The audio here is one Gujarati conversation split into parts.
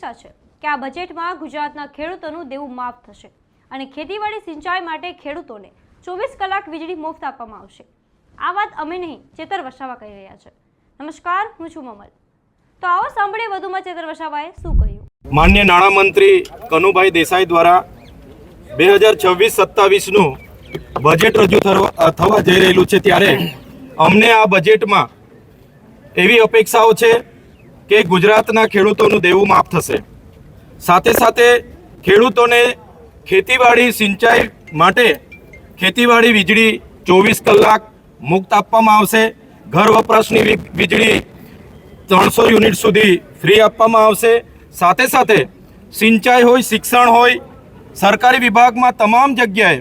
અપેક્ષા છે કે આ બજેટમાં ગુજરાતના ખેડૂતોનું દેવું માફ થશે અને ખેતીવાડી સિંચાઈ માટે ખેડૂતોને 24 કલાક વીજળી મુફ્ત આપવામાં આવશે। આ વાત અમે નહીં, ચેતર વસાવા કહી રહ્યા છે। નમસ્કાર, હું છું મમલ। તો આવો સાંભળીએ વધુમાં ચેતર વસાવાએ શું કહ્યું। માન્ય નાણામંત્રી કનુભાઈ દેસાઈ દ્વારા 2026-27નું બજેટ રજૂ થવા જઈ રહેલું છે, ત્યારે અમને આ બજેટમાં એવી અપેક્ષાઓ છે કે ગુજરાતના ખેડૂતોનું દેવું માફ થશે, સાથે સાથે ખેડૂતોને ખેતીવાડી સિંચાઈ માટે ખેતીવાડી વીજળી 24 કલાક મુક્ત આપવામાં આવશે। ઘર વપરાશની વીજળી 300 યુનિટ સુધી ફ્રી આપવામાં આવશે। સાથે સાથે સિંચાઈ હોય, શિક્ષણ હોય, સરકારી વિભાગમાં તમામ જગ્યાએ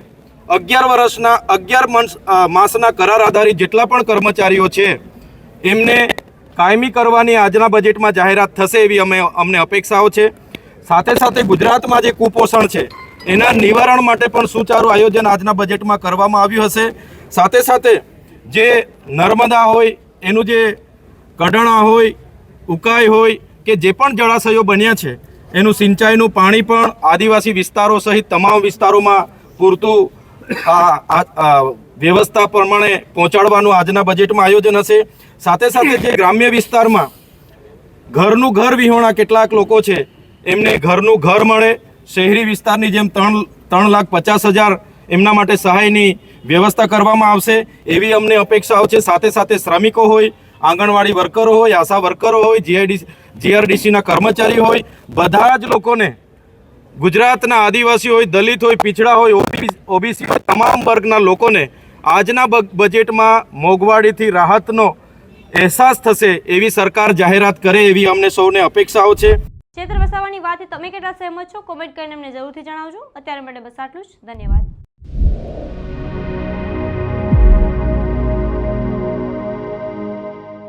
11 વર્ષના 11 માસના કરાર આધારિત જેટલા પણ કર્મચારીઓ છે એમને કાયમી કરવાની આજના બજેટમાં જાહેરાત થશે એવી અમને અપેક્ષાઓ છે। સાથે સાથે ગુજરાતમાં જે કુપોષણ છે એના નિવારણ માટે પણ સુચારું આયોજન આજના બજેટમાં કરવામાં આવ્યું હશે। સાથે સાથે જે નર્મદા હોય, એનું જે કઢણા હોય, ઉકાઈ હોય કે જે પણ જળાશયો બન્યા છે એનું સિંચાઈનું પાણી પણ આદિવાસી વિસ્તારો સહિત તમામ વિસ્તારોમાં પૂરતું વ્યવસ્થા પ્રમાણે પહોંચાડવાનું આજના બજેટમાં આયોજન હશે। સાથે સાથે જે ગ્રામ્ય વિસ્તારમાં ઘરનું ઘર વિહોણા કેટલાક લોકો છે એમને ઘરનું ઘર મળે, શહેરી વિસ્તારની જેમ 3,50,000 એમના માટે સહાયની વ્યવસ્થા કરવામાં આવશે એવી અમને અપેક્ષાઓ છે। સાથે સાથે શ્રમિકો હોય, આંગણવાડી વર્કરો હોય, આશા વર્કરો હોય, જીઆરડીસીના કર્મચારી હોય, બધા જ લોકોને ગુજરાતના આદિવાસી હોય, દલિત હોય, પીછડા હોય, ઓબીસી હોય, તમામ વર્ગના લોકોને આજના બજેટમાં મોંઘવારીથી રાહતનો અહેસાસ થશે એવી સરકાર જાહેરાત કરે એવી અમને સૌને અપેક્ષાઓ છે। ચેતર વસાવાની વાતથી તમે કેટલા સહેમત છો? કોમેન્ટ કરીને અમને જરૂરથી જણાવજો। અત્યારે માટે બસ આટલું જ। ધન્યવાદ।